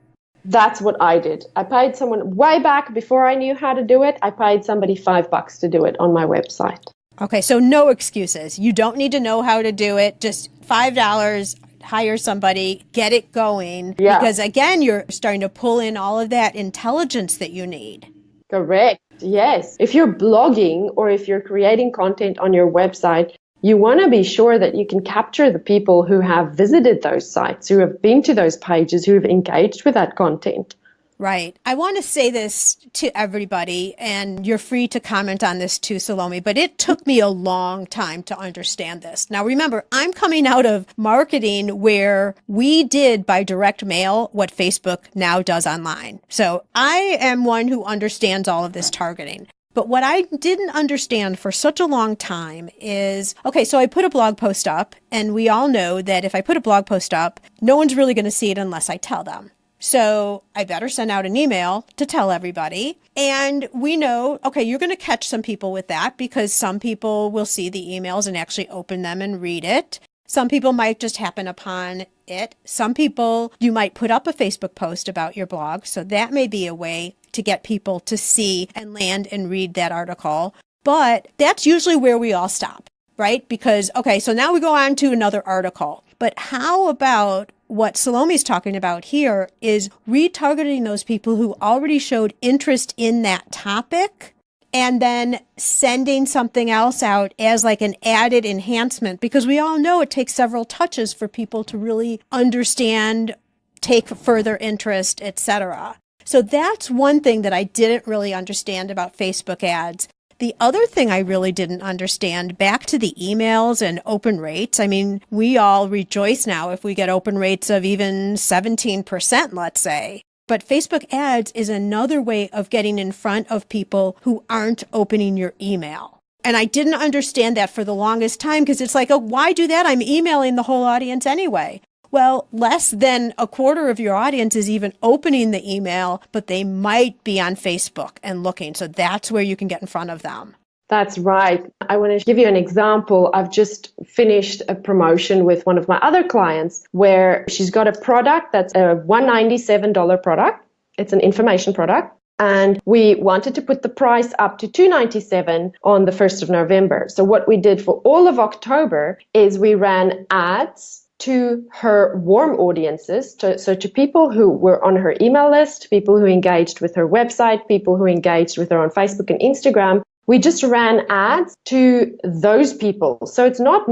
That's what I did. I paid someone way back before I knew how to do it. I paid somebody $5 to do it on my website. Okay, so no excuses. You don't need to know how to do it. Just $5, hire somebody, get it going. Yeah. Because again, you're starting to pull in all of that intelligence that you need. Correct. Yes. If you're blogging or if you're creating content on your website, you want to be sure that you can capture the people who have visited those sites, who have been to those pages, who have engaged with that content. Right. I want to say this to everybody, and you're free to comment on this too, Salome, but it took me a long time to understand this. Now, remember, I'm coming out of marketing where we did by direct mail what Facebook now does online. So I am one who understands all of this targeting. But what I didn't understand for such a long time is, okay, so I put a blog post up, and we all know that if I put a blog post up, no one's really going to see it unless I tell them. So I better send out an email to tell everybody. And we know, okay, you're going to catch some people with that because some people will see the emails and actually open them and read it. Some people might just happen upon it. Some people, you might put up a Facebook post about your blog. So that may be a way to get people to see and land and read that article. But that's usually where we all stop, right? Because, okay, so now we go on to another article. But how about what Salome's talking about here is retargeting those people who already showed interest in that topic and then sending something else out as like an added enhancement, because we all know it takes several touches for people to really understand, take further interest, etc. So that's one thing that I didn't really understand about Facebook ads. The other thing I really didn't understand, back to the emails and open rates. I mean, we all rejoice now if we get open rates of even 17%, let's say. But Facebook ads is another way of getting in front of people who aren't opening your email. And I didn't understand that for the longest time because it's like, oh, why do that? I'm emailing the whole audience anyway. Well, less than a quarter of your audience is even opening the email, but they might be on Facebook and looking. So that's where you can get in front of them. That's right. I want to give you an example. I've just finished a promotion with one of my other clients where she's got a product that's a $197 product. It's an information product. And we wanted to put the price up to $297 on the 1st of November. So what we did for all of October is we ran ads to her warm audiences, so to people who were on her email list, people who engaged with her website, people who engaged with her on Facebook and Instagram. We just ran ads to those people. So it's not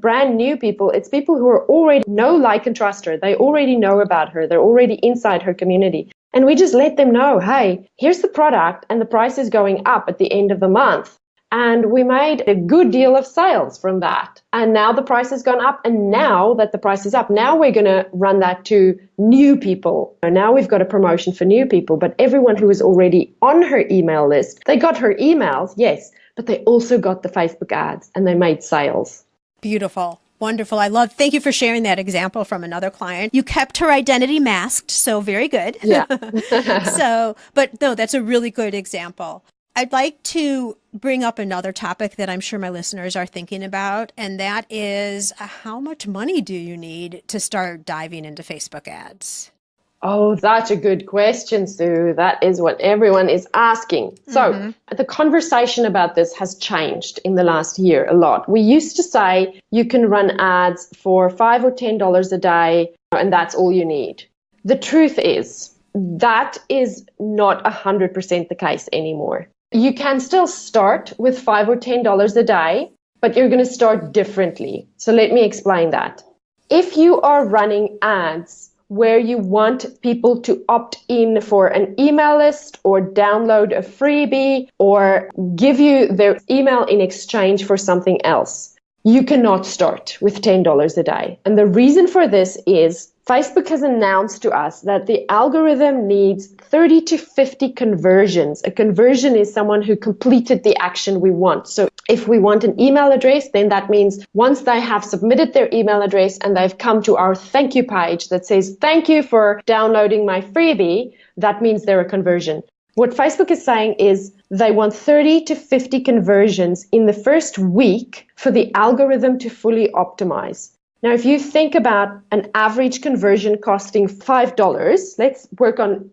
brand new people. It's people who are already know, like, and trust her. They already know about her. They're already inside her community. And we just let them know, hey, here's the product and the price is going up at the end of the month. And we made a good deal of sales from that. And now the price has gone up. And now that the price is up, now we're going to run that to new people. And now we've got a promotion for new people. But everyone who was already on her email list, they got her emails, yes, but they also got the Facebook ads and they made sales. Beautiful. Wonderful. Thank you for sharing that example from another client. You kept her identity masked, so very good. Yeah. But no, that's a really good example. I'd like to bring up another topic that I'm sure my listeners are thinking about, and that is how much money do you need to start diving into Facebook ads? Oh, that's a good question, Sue. That is what everyone is asking. So the conversation about this has changed in the last year a lot. We used to say you can run ads for $5 or $10 a day, and that's all you need. The truth is that is not 100% the case anymore. You can still start with $5 or $10 a day, but you're going to start differently. So let me explain that. If you are running ads where you want people to opt in for an email list or download a freebie or give you their email in exchange for something else, you cannot start with $10 a day. And the reason for this is Facebook has announced to us that the algorithm needs 30 to 50 conversions. A conversion is someone who completed the action we want. So if we want an email address, then that means once they have submitted their email address and they've come to our thank you page that says, thank you for downloading my freebie, that means they're a conversion. What Facebook is saying is they want 30 to 50 conversions in the first week for the algorithm to fully optimize. Now, if you think about an average conversion costing $5, let's work on,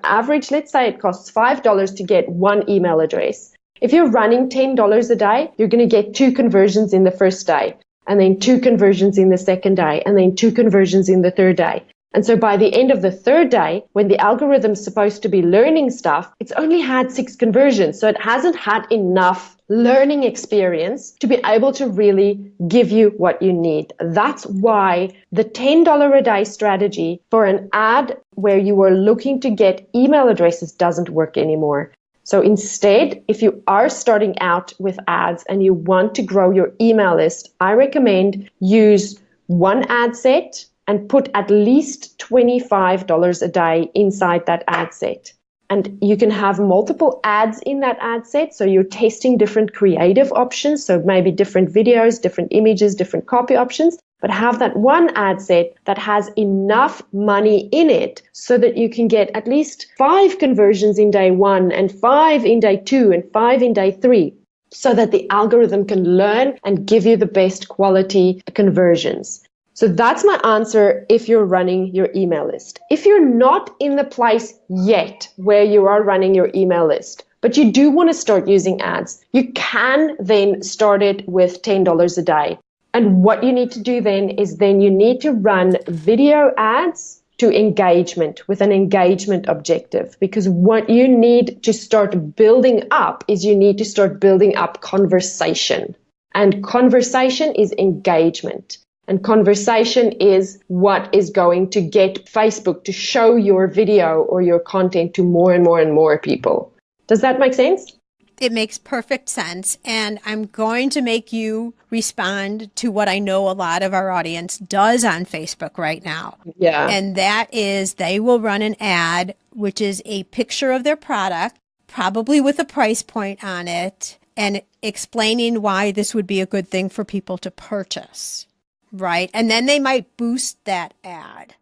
average, let's say it costs $5 to get one email address. If you're running $10 a day, you're going to get 2 conversions in the first day, and then 2 conversions in the second day, and then 2 conversions in the third day. And so by the end of the third day, when the algorithm's supposed to be learning stuff, it's only had 6 conversions. So it hasn't had enough learning experience to be able to really give you what you need. That's why the $10 a day strategy for an ad where you are looking to get email addresses doesn't work anymore. So instead, if you are starting out with ads and you want to grow your email list, I recommend use one ad set and put at least $25 a day inside that ad set. And you can have multiple ads in that ad set. So you're testing different creative options. So maybe different videos, different images, different copy options. But have that one ad set that has enough money in it so that you can get at least 5 conversions in day 1 and 5 in day 2 and 5 in day 3 so that the algorithm can learn and give you the best quality conversions. So that's my answer if you're running your email list. If you're not in the place yet where you are running your email list, but you do want to start using ads, you can then start it with $10 a day. And what you need to do then is you need to run video ads to engagement with an engagement objective. Because what you need to start building up is you need to start building up conversation. And conversation is engagement. And conversation is what is going to get Facebook to show your video or your content to more and more and more people. Does that make sense? It makes perfect sense. And I'm going to make you respond to what I know a lot of our audience does on Facebook right now. Yeah. And that is they will run an ad, which is a picture of their product, probably with a price point on it, and explaining why this would be a good thing for people to purchase. Right. And then they might boost that ad.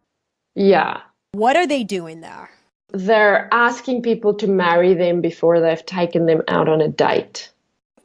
Yeah. What are they doing there? They're asking people to marry them before they've taken them out on a date.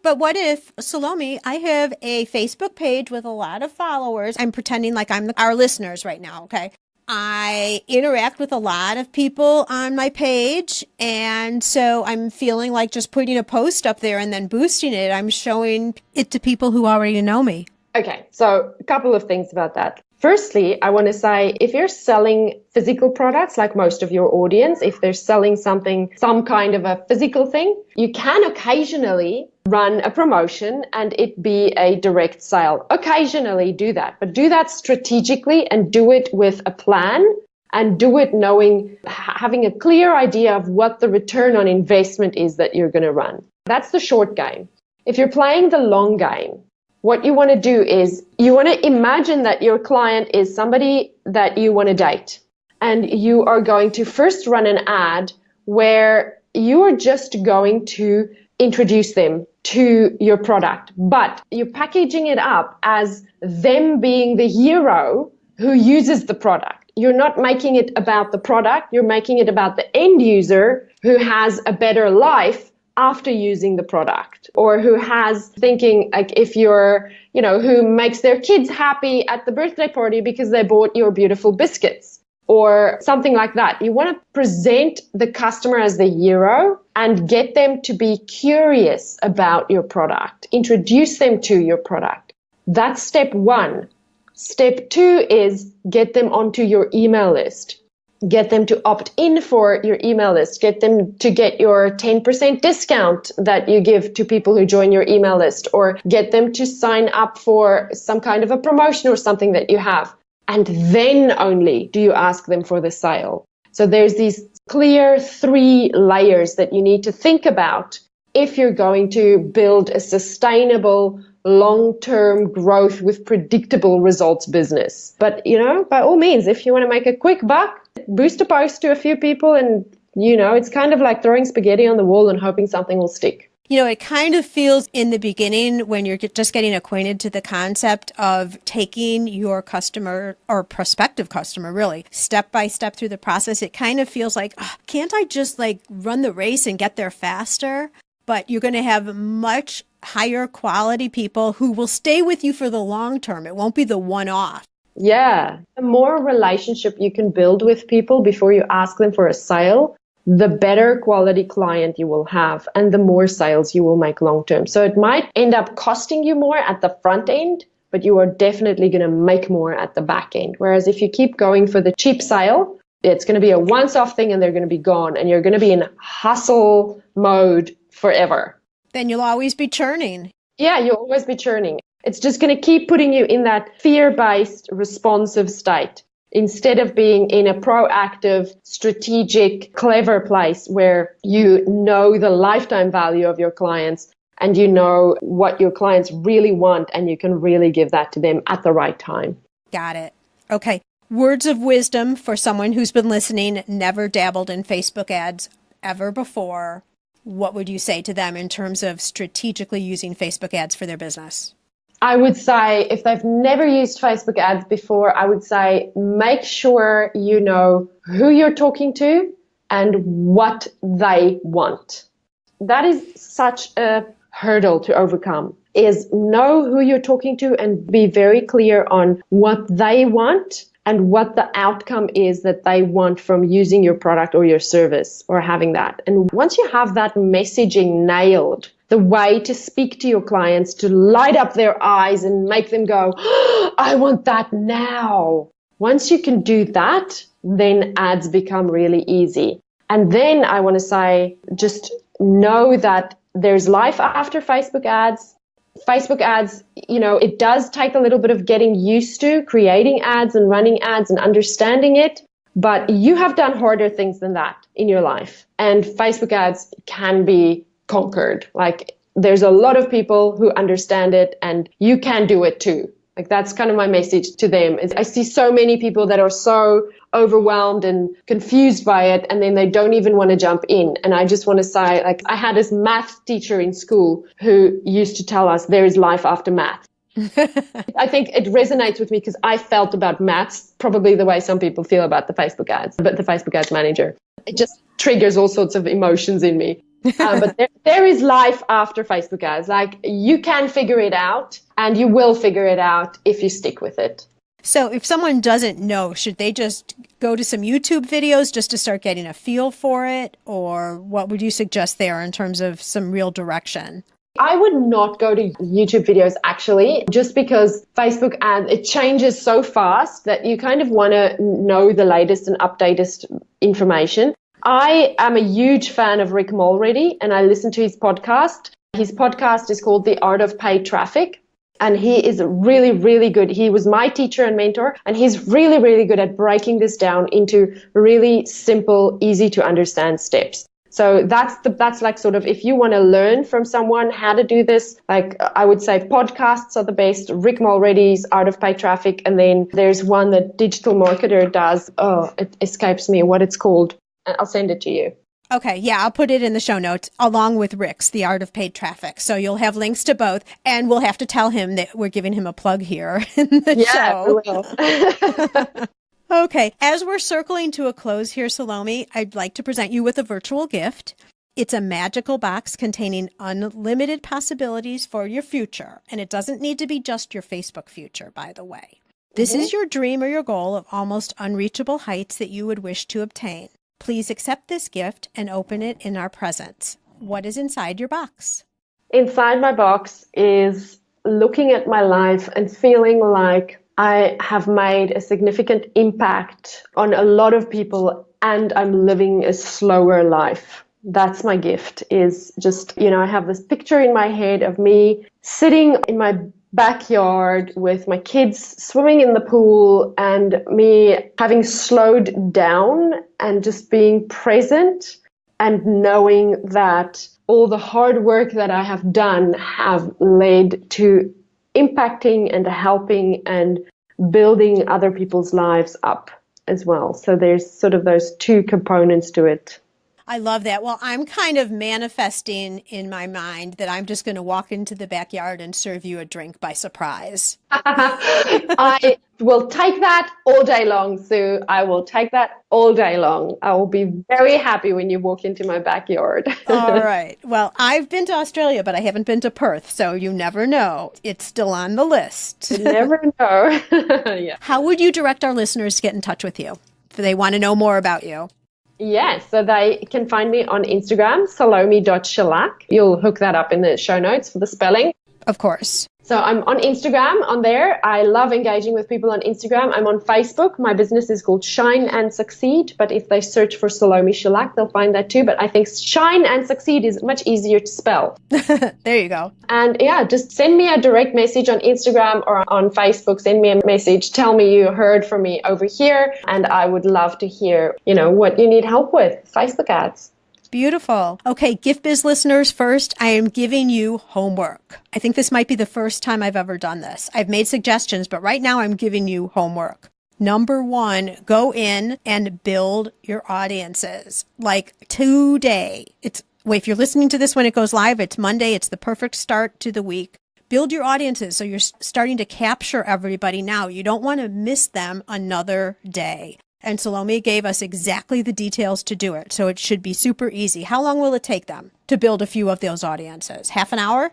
But what if, Salome, I have a Facebook page with a lot of followers. I'm pretending like I'm our listeners right now, okay? I interact with a lot of people on my page, and so I'm feeling like just putting a post up there and then boosting it. I'm showing it to people who already know me. Okay, so a couple of things about that. Firstly, I want to say if you're selling physical products, like most of your audience, if they're selling something, some kind of a physical thing, you can occasionally run a promotion and it be a direct sale. Occasionally do that, but do that strategically and do it with a plan and do it knowing, having a clear idea of what the return on investment is that you're going to run. That's the short game. If you're playing the long game, what you want to do is you want to imagine that your client is somebody that you want to date. And you are going to first run an ad where you are just going to introduce them to your product. But you're packaging it up as them being the hero who uses the product. You're not making it about the product. You're making it about the end user who has a better life after using the product, or who has thinking like if you're, who makes their kids happy at the birthday party because they bought your beautiful biscuits or something like that. You want to present the customer as the hero and get them to be curious about your product. Introduce them to your product. That's step 1. Step 2 is get them onto your email list. Get them to opt in for your email list. Get them to get your 10% discount that you give to people who join your email list, or get them to sign up for some kind of a promotion or something that you have. and then only do you ask them for the sale. So there's these clear 3 layers that you need to think about if you're going to build a sustainable, long-term growth with predictable results business. But, by all means, if you want to make a quick buck, boost a post to a few people and, it's kind of like throwing spaghetti on the wall and hoping something will stick. It kind of feels in the beginning when you're just getting acquainted to the concept of taking your customer or prospective customer really step by step through the process. It kind of feels like, can't I just run the race and get there faster? But you're going to have much higher quality people who will stay with you for the long term. It won't be the one-off. Yeah. The more relationship you can build with people before you ask them for a sale, the better quality client you will have and the more sales you will make long term. So it might end up costing you more at the front end, but you are definitely going to make more at the back end. Whereas if you keep going for the cheap sale, it's going to be a once-off thing and they're going to be gone and you're going to be in hustle mode forever. Then you'll always be churning. Yeah, you'll always be churning. It's just going to keep putting you in that fear-based, responsive state, instead of being in a proactive, strategic, clever place where you know the lifetime value of your clients and you know what your clients really want and you can really give that to them at the right time. Got it. Okay. Words of wisdom for someone who's been listening, never dabbled in Facebook ads ever before. What would you say to them in terms of strategically using Facebook ads for their business? I would say if they've never used Facebook ads before, I would say make sure you know who you're talking to and what they want. That is such a hurdle to overcome, is know who you're talking to and be very clear on what they want and what the outcome is that they want from using your product or your service or having that. And once you have that messaging nailed, the way to speak to your clients, to light up their eyes and make them go, I want that now. Once you can do that, then ads become really easy. And then I want to say, just know that there's life after Facebook ads. Facebook ads, it does take a little bit of getting used to creating ads and running ads and understanding it. But you have done harder things than that in your life. And Facebook ads can be conquered. There's a lot of people who understand it and you can do it too. That's kind of my message to them. Is I see so many people that are so overwhelmed and confused by it and then they don't even want to jump in. And I just want to say, I had this math teacher in school who used to tell us there is life after math. I think it resonates with me because I felt about maths probably the way some people feel about the Facebook ads, but the Facebook ads manager. It just triggers all sorts of emotions in me. But there is life after Facebook ads. You can figure it out and you will figure it out if you stick with it. So if someone doesn't know, should they just go to some YouTube videos just to start getting a feel for it? Or what would you suggest there in terms of some real direction? I would not go to YouTube videos actually, just because Facebook ads, it changes so fast that you kind of want to know the latest and updatest information. I am a huge fan of Rick Mulready and I listen to his podcast. His podcast is called The Art of Paid Traffic and he is really, really good. He was my teacher and mentor and he's really, really good at breaking this down into really simple, easy to understand steps. So that's like sort of if you want to learn from someone how to do this, I would say podcasts are the best. Rick Mulready's Art of Paid Traffic. And then there's one that Digital Marketer does. Oh, it escapes me what it's called. I'll send it to you. Okay, yeah, I'll put it in the show notes along with Rick's, The Art of Paid Traffic. So you'll have links to both, and we'll have to tell him that we're giving him a plug here in the show. Yeah, we will. Okay, as we're circling to a close here, Salome, I'd like to present you with a virtual gift. It's a magical box containing unlimited possibilities for your future, and it doesn't need to be just your Facebook future, by the way. This is your dream or your goal of almost unreachable heights that you would wish to obtain. Please accept this gift and open it in our presence. What is inside your box? Inside my box is looking at my life and feeling like I have made a significant impact on a lot of people and I'm living a slower life. That's my gift, is just, I have this picture in my head of me sitting in my backyard with my kids swimming in the pool and me having slowed down and just being present and knowing that all the hard work that I have done have led to impacting and helping and building other people's lives up as well. So there's sort of those two components to it. I love that. Well, I'm kind of manifesting in my mind that I'm just going to walk into the backyard and serve you a drink by surprise. I will take that all day long, Sue. I will take that all day long. I will be very happy when you walk into my backyard. All right. Well, I've been to Australia, but I haven't been to Perth, so you never know. It's still on the list. You never know. Yeah. How would you direct our listeners to get in touch with you if they want to know more about you? Yes, so they can find me on Instagram, salome.schillack. You'll hook that up in the show notes for the spelling. Of course. So I'm on Instagram on there. I love engaging with people on Instagram. I'm on Facebook. My business is called Shine and Succeed. But if they search for Salome Schillack, they'll find that too. But I think Shine and Succeed is much easier to spell. There you go. And yeah, just send me a direct message on Instagram or on Facebook. Send me a message. Tell me you heard from me over here. And I would love to hear, what you need help with. Facebook ads. Beautiful. Okay, Gift Biz listeners, first, I am giving you homework. I think this might be the first time I've ever done this. I've made suggestions, but right now I'm giving you homework. Number 1, go in and build your audiences. Like today. If you're listening to this when it goes live, it's Monday. It's the perfect start to the week. Build your audiences so you're starting to capture everybody now. You don't want to miss them another day. And Salome gave us exactly the details to do it. So it should be super easy. How long will it take them to build a few of those audiences? Half an hour?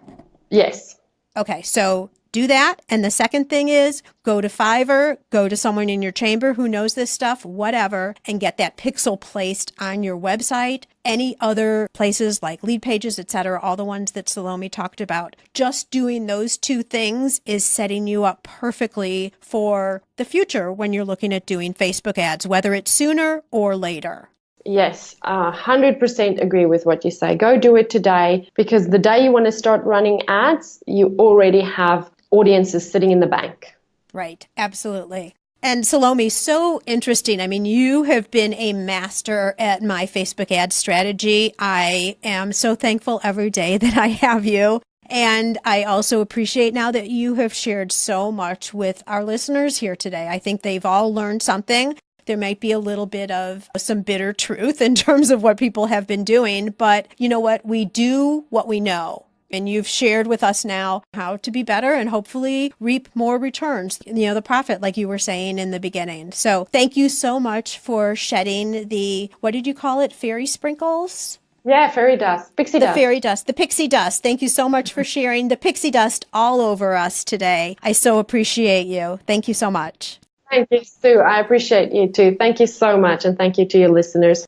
Yes. Okay, so do that. And the second thing is go to Fiverr, go to someone in your chamber who knows this stuff, whatever, and get that pixel placed on your website. Any other places like Lead Pages, etc., all the ones that Salome talked about. Just doing those two things is setting you up perfectly for the future when you're looking at doing Facebook ads, whether it's sooner or later. Yes, 100% agree with what you say. Go do it today, because the day you want to start running ads, you already have audiences sitting in the bank. Right, absolutely. And Salome, so interesting. I mean, you have been a master at my Facebook ad strategy. I am so thankful every day that I have you. And I also appreciate now that you have shared so much with our listeners here today. I think they've all learned something. There might be a little bit of some bitter truth in terms of what people have been doing, but you know what? We do what we know. And you've shared with us now how to be better and hopefully reap more returns, the profit, like you were saying in the beginning. So thank you so much for shedding the, what did you call it? Fairy sprinkles? Yeah, fairy dust, pixie dust. The fairy dust, the pixie dust. Thank you so much for sharing the pixie dust all over us today. I so appreciate you. Thank you so much. Thank you, Sue. I appreciate you too. Thank you so much. And thank you to your listeners.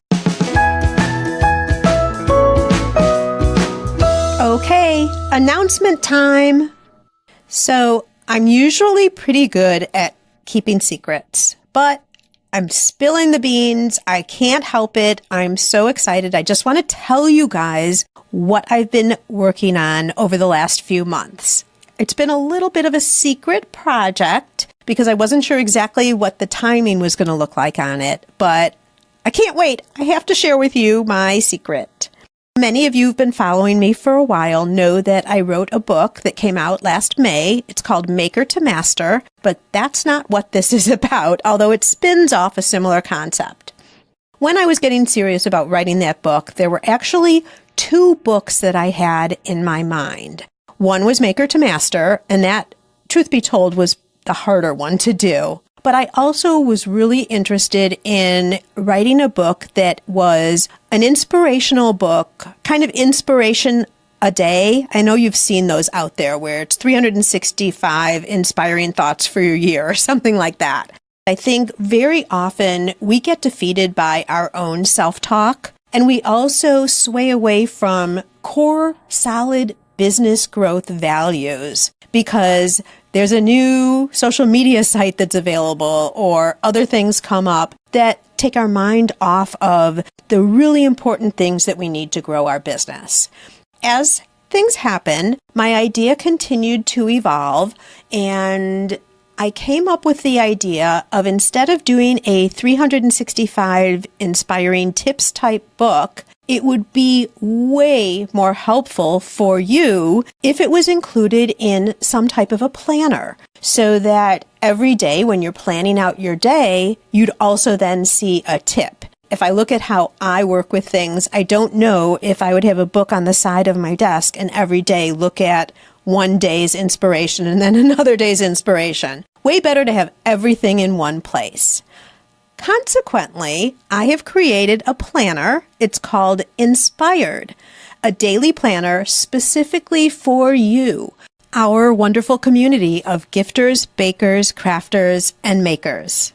Okay, announcement time. So I'm usually pretty good at keeping secrets, but I'm spilling the beans. I can't help it. I'm so excited. I just want to tell you guys what I've been working on over the last few months. It's been a little bit of a secret project because I wasn't sure exactly what the timing was going to look like on it, but I can't wait. I have to share with you my secret. Many of you who've been following me for a while know that I wrote a book that came out last May. It's called Maker to Master, but that's not what this is about, although it spins off a similar concept. When I was getting serious about writing that book, there were actually 2 books that I had in my mind. One was Maker to Master, and that, truth be told, was the harder one to do. But I also was really interested in writing a book that was an inspirational book, kind of inspiration a day. I know you've seen those out there where it's 365 inspiring thoughts for your year or something like that. I think very often we get defeated by our own self-talk, and we also sway away from core, solid business growth values because there's a new social media site that's available or other things come up that take our mind off of the really important things that we need to grow our business. As things happen. My idea continued to evolve, and I came up with the idea of, instead of doing a 365 inspiring tips type book, it would be way more helpful for you if it was included in some type of a planner, so that every day when you're planning out your day, you'd also then see a tip. If I look at how I work with things, I don't know if I would have a book on the side of my desk and every day look at one day's inspiration and then another day's inspiration. Way better to have everything in one place. Consequently, I have created a planner. It's called Inspired, a daily planner specifically for you, our wonderful community of gifters, bakers, crafters, and makers.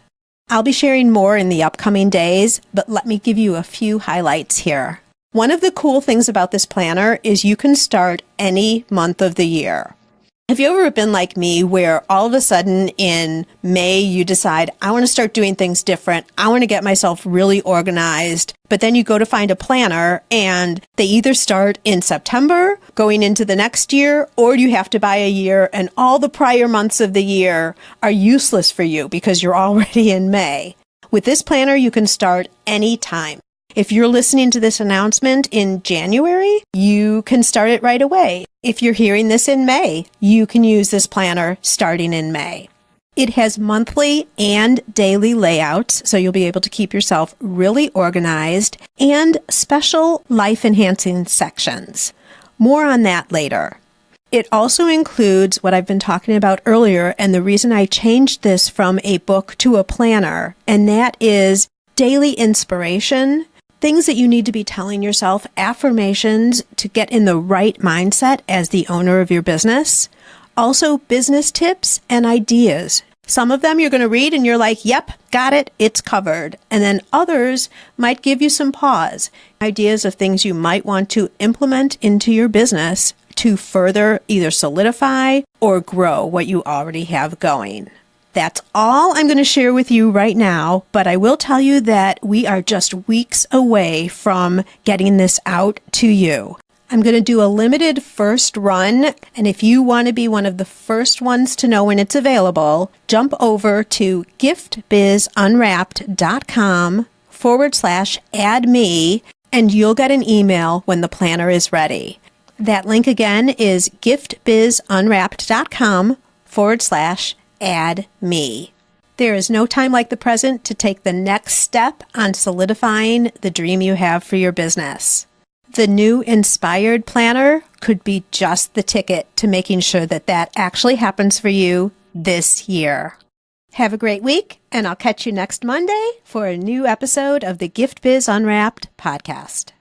I'll be sharing more in the upcoming days, but let me give you a few highlights here. One of the cool things about this planner is you can start any month of the year. Have you ever been like me, where all of a sudden in May you decide, I want to start doing things different, I want to get myself really organized, but then you go to find a planner and they either start in September going into the next year, or you have to buy a year and all the prior months of the year are useless for you because you're already in May. With this planner, you can start anytime. If you're listening to this announcement in January, you can start it right away. If you're hearing this in May, you can use this planner starting in May. It has monthly and daily layouts, so you'll be able to keep yourself really organized, and special life-enhancing sections. More on that later. It also includes what I've been talking about earlier, and the reason I changed this from a book to a planner, and that is daily inspiration, things that you need to be telling yourself, affirmations to get in the right mindset as the owner of your business. Also, business tips and ideas. Some of them you're going to read and you're like, yep, got it, it's covered. And then others might give you some pause. Ideas of things you might want to implement into your business to further either solidify or grow what you already have going. That's all I'm going to share with you right now, but I will tell you that we are just weeks away from getting this out to you. I'm going to do a limited first run, and if you want to be one of the first ones to know when it's available, jump over to giftbizunwrapped.com/add-me, and you'll get an email when the planner is ready. That link again is giftbizunwrapped.com/add-me. There is no time like the present to take the next step on solidifying the dream you have for your business. The new Inspired Planner could be just the ticket to making sure that that actually happens for you this year. Have a great week, and I'll catch you next Monday for a new episode of the Gift Biz Unwrapped podcast.